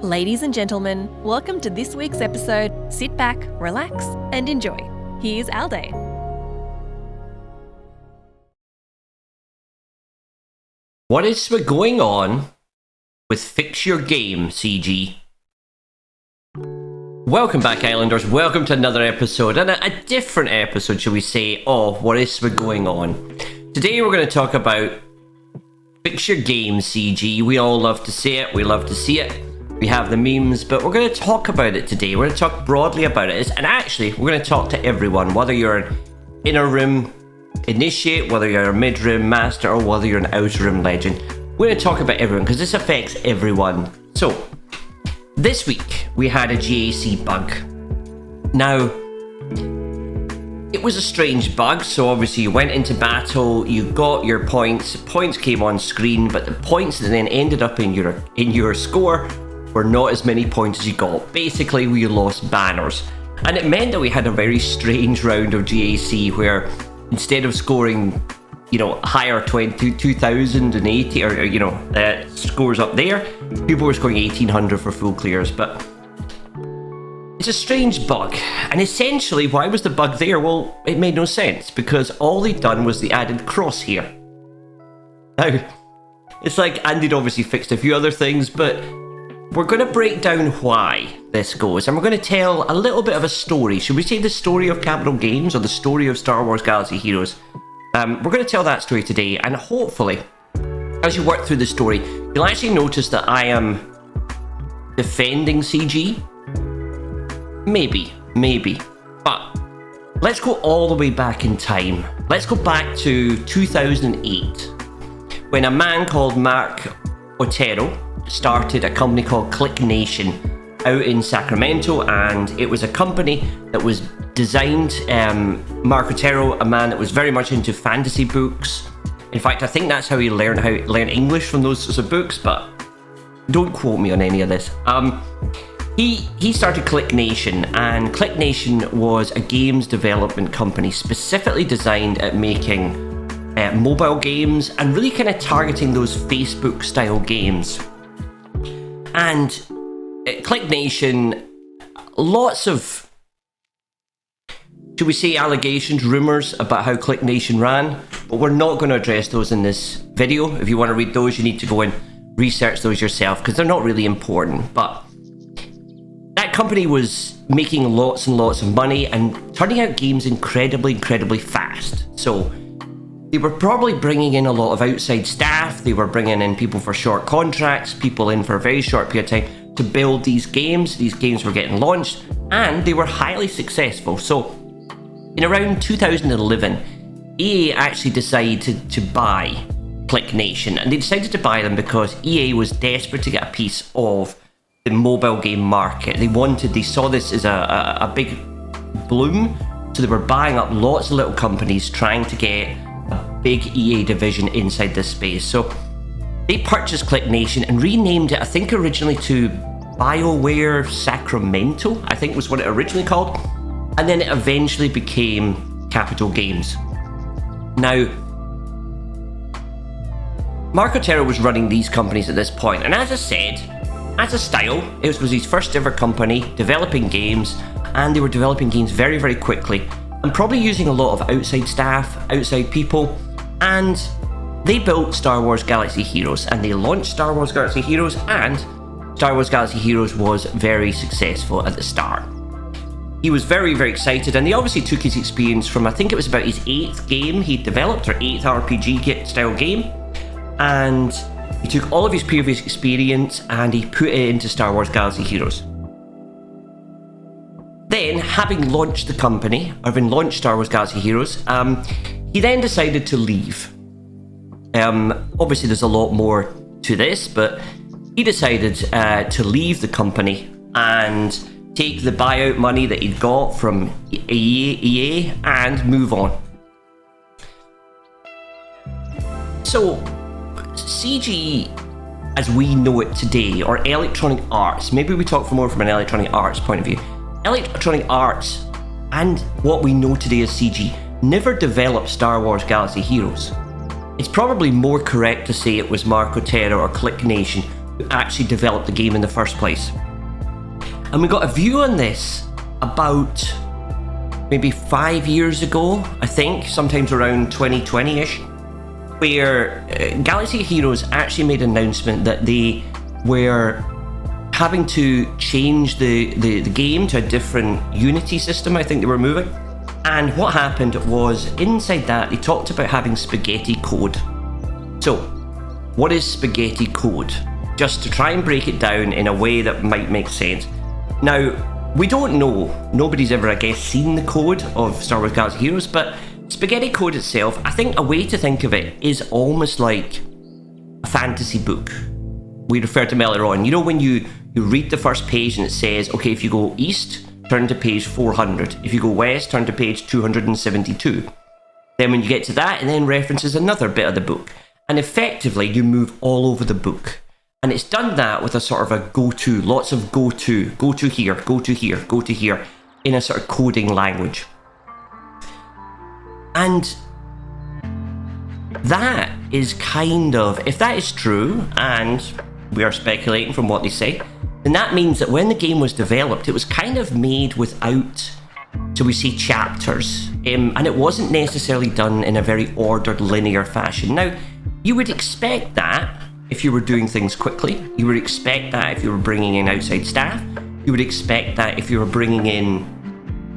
Ladies and gentlemen, welcome to this week's episode. Sit back, relax, and enjoy. Here's Alday. What is going on with Fix Your Game, CG? Welcome back, Islanders. Welcome to another episode, and a different episode, shall we say, of What is going on. Today we're going to talk about Fix Your Game, CG. We all love to say it. We love to see it. We have the memes, but we're going to talk about it today. We're going to talk broadly about it. And actually, we're going to talk to everyone, whether you're an inner room initiate, whether you're a mid-room master, or whether you're an outer room legend. We're going to talk about everyone, because this affects everyone. So, this week, we had a GAC bug. Now, it was a strange bug, so obviously you went into battle, you got your points came on screen, but the points that then ended up in your score were not as many points as you got. Basically, we lost banners. And it meant that we had a very strange round of GAC where instead of scoring, higher 2080 or scores up there, people were scoring 1800 for full clears. But it's a strange bug. And essentially, why was the bug there? Well, it made no sense because all they'd done was they added crosshair. Now, it's like, and they'd obviously fixed a few other things, but we're going to break down why this goes, and we're going to tell a little bit of a story. Should we say the story of Capital Games or the story of Star Wars Galaxy Heroes? We're going to tell that story today, and hopefully, as you work through the story, you'll actually notice that I am defending CG. Maybe. But let's go all the way back in time. Let's go back to 2008, when a man called Mark Otero started a company called KlickNation out in Sacramento, and it was a company that was designed, Mark Otero, a man that was very much into fantasy books. In fact, I think that's how he learned English, from those sorts of books, but don't quote me on any of this. He started KlickNation, and KlickNation was a games development company specifically designed at making mobile games and really kind of targeting those Facebook style games. And KlickNation, lots of, should we say, allegations, rumours about how KlickNation ran, but we're not going to address those in this video. If you want to read those, you need to go and research those yourself, because they're not really important. But that company was making lots and lots of money and turning out games incredibly fast. So they were probably bringing in a lot of outside staff. They were bringing in people for short contracts, people in for a very short period of time to build these games. These games were getting launched, and they were highly successful. So in around 2011, EA actually decided to buy KlickNation, and they decided to buy them because EA was desperate to get a piece of the mobile game market. They saw this as a big bloom, so they were buying up lots of little companies trying to get a big EA division inside this space. So they purchased KlickNation and renamed it, I think originally to BioWare Sacramento, I think was what it originally called, and then it eventually became Capital Games. Now, Mark Otero was running these companies at this point, and as I said, as a style, it was his first ever company developing games, and they were developing games very quickly, and probably using a lot of outside staff, outside people, and they built Star Wars Galaxy Heroes, and they launched Star Wars Galaxy Heroes, and Star Wars Galaxy Heroes was very successful at the start. He was very excited, and he obviously took his experience from, I think it was about his 8th game he developed, or 8th RPG style game, and he took all of his previous experience and he put it into Star Wars Galaxy Heroes. Then, having launched the company, or having launched Star Wars Galaxy Heroes, he then decided to leave. Obviously there's a lot more to this, but he decided to leave the company and take the buyout money that he'd got from EA and move on. So, CG, as we know it today, or Electronic Arts, maybe we talk more from an Electronic Arts point of view. Electronic Arts and what we know today as CG never developed Star Wars Galaxy Heroes. It's probably more correct to say it was Marco Terra or KlickNation who actually developed the game in the first place. And we got a view on this about maybe 5 years ago, I think, sometimes around 2020-ish, where Galaxy Heroes actually made an announcement that they were having to change the game to a different Unity system. I think they were moving. And what happened was, inside that, they talked about having spaghetti code. So, what is spaghetti code? Just to try and break it down in a way that might make sense. Now, we don't know. Nobody's ever, I guess, seen the code of Star Wars Galaxy Heroes, but spaghetti code itself, I think a way to think of it is almost like a fantasy book. We referred to them earlier on. You know, when you read the first page and it says, okay, if you go east, turn to page 400. If you go west, turn to page 272. Then when you get to that, it then references another bit of the book. And effectively, you move all over the book. And it's done that with a sort of a go-to, lots of go-to here, go to here, go to here, in a sort of coding language. And that is kind of, if that is true, and we are speculating from what they say, then that means that when the game was developed, it was kind of made without, so we see chapters, and it wasn't necessarily done in a very ordered, linear fashion. Now, you would expect that if you were doing things quickly. You would expect that if you were bringing in outside staff. You would expect that if you were bringing in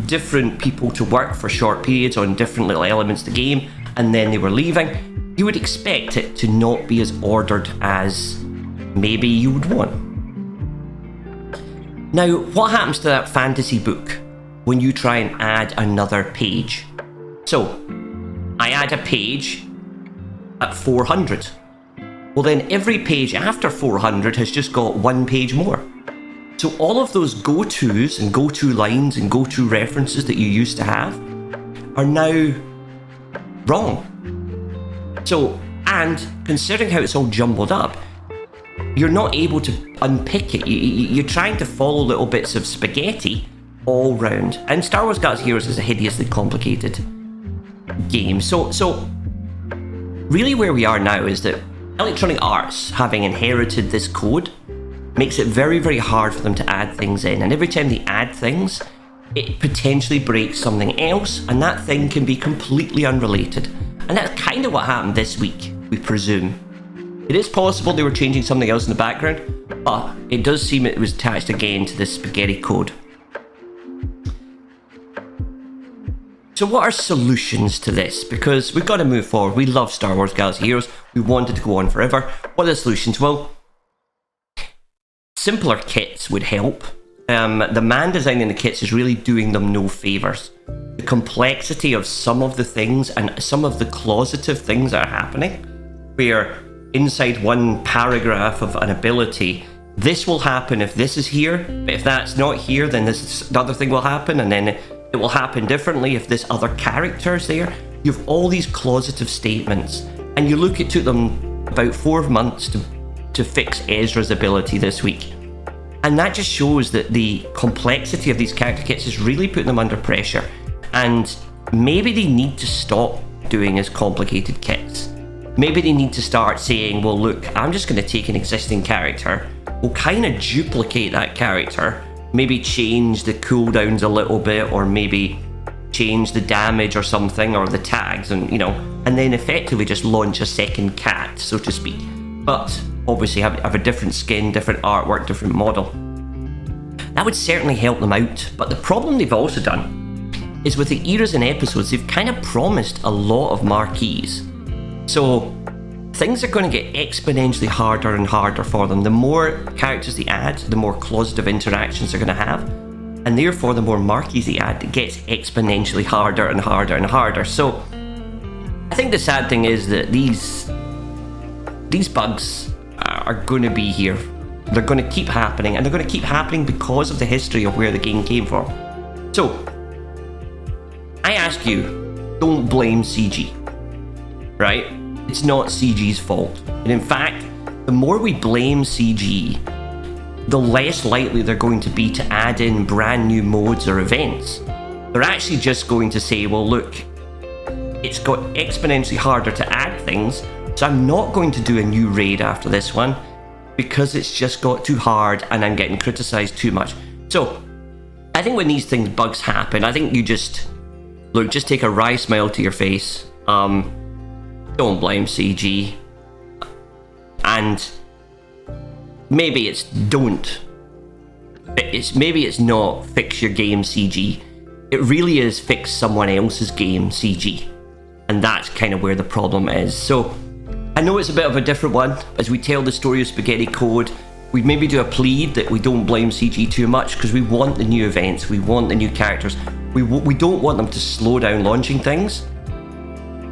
different people to work for short periods on different little elements of the game, and then they were leaving. You would expect it to not be as ordered as maybe you would want. Now, what happens to that fantasy book when you try and add another page? So, I add a page at 400. Well, then every page after 400 has just got one page more. So all of those go-tos and go-to lines and go-to references that you used to have are now wrong. So, and considering how it's all jumbled up, you're not able to unpick it. You're trying to follow little bits of spaghetti all round. And Star Wars Galaxy Heroes is a hideously complicated game. So really where we are now is that Electronic Arts, having inherited this code, makes it very, very hard for them to add things in. And every time they add things, it potentially breaks something else, and that thing can be completely unrelated. And that's kind of what happened this week, we presume. It is possible they were changing something else in the background, but it does seem it was attached again to this spaghetti code. So what are solutions to this? Because we've got to move forward. We love Star Wars Galaxy Heroes. We wanted to go on forever. What are the solutions? Well, simpler kits would help. The man designing the kits is really doing them no favours. The complexity of some of the things and some of the causative things that are happening, where inside one paragraph of an ability, this will happen if this is here, but if that's not here, then this other thing will happen, and then it will happen differently if this other character is there. You have all these causative statements, and you look, it took them about 4 months to fix Ezra's ability this week. And that just shows that the complexity of these character kits is really putting them under pressure. And maybe they need to stop doing as complicated kits. Maybe they need to start saying, well, look, I'm just going to take an existing character, we'll kind of duplicate that character, maybe change the cooldowns a little bit, or maybe change the damage or something, or the tags, and and then effectively just launch a second cat, so to speak. But obviously have a different skin, different artwork, different model. That would certainly help them out. But the problem they've also done is with the eras and episodes, they've kind of promised a lot of marquees. So things are going to get exponentially harder and harder for them. The more characters they add, the more causative interactions they're going to have. And therefore, the more marquees they add, it gets exponentially harder and harder and harder. So I think the sad thing is that these bugs are going to be here. They're going to keep happening, and they're going to keep happening because of the history of where the game came from. So I ask you, don't blame CG, right? It's not CG's fault. And in fact, the more we blame CG, the less likely they're going to be to add in brand new modes or events. They're actually just going to say, well, look, it's got exponentially harder to add things. So I'm not going to do a new raid after this one because it's just got too hard and I'm getting criticized too much. So I think when these bugs happen, I think you just take a wry smile to your face. Don't blame CG. And maybe it's not fix your game CG. It really is fix someone else's game CG. And that's kind of where the problem is. So I know it's a bit of a different one. As we tell the story of Spaghetti Code, we maybe do a plea that we don't blame CG too much because we want the new events, we want the new characters. We don't want them to slow down launching things.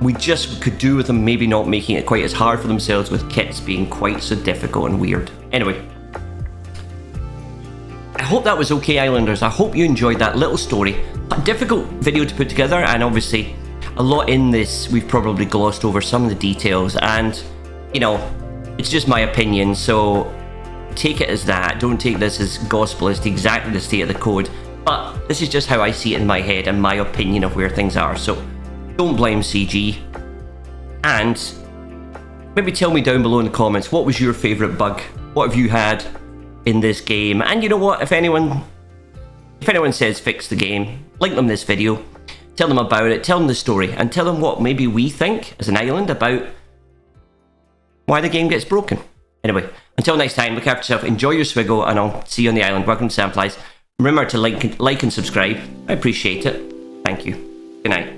We just could do with them maybe not making it quite as hard for themselves with kits being quite so difficult and weird. Anyway, I hope that was okay, Islanders. I hope you enjoyed that little story. A difficult video to put together, and obviously a lot in this we've probably glossed over some of the details, and you know, it's just my opinion, so take it as that. Don't take this as gospel as to exactly the state of the code, but this is just how I see it in my head and my opinion of where things are. So don't blame CG, and maybe tell me down below in the comments, what was your favourite bug? What have you had in this game? And you know what, if anyone says fix the game, link them this video, tell them about it, tell them the story, and tell them what maybe we think as an island about why the game gets broken. Anyway, until next time, look after yourself, enjoy your SWGOH, and I'll see you on the island. Welcome to Samplies. Remember to like and subscribe. I appreciate it. Thank you. Good night.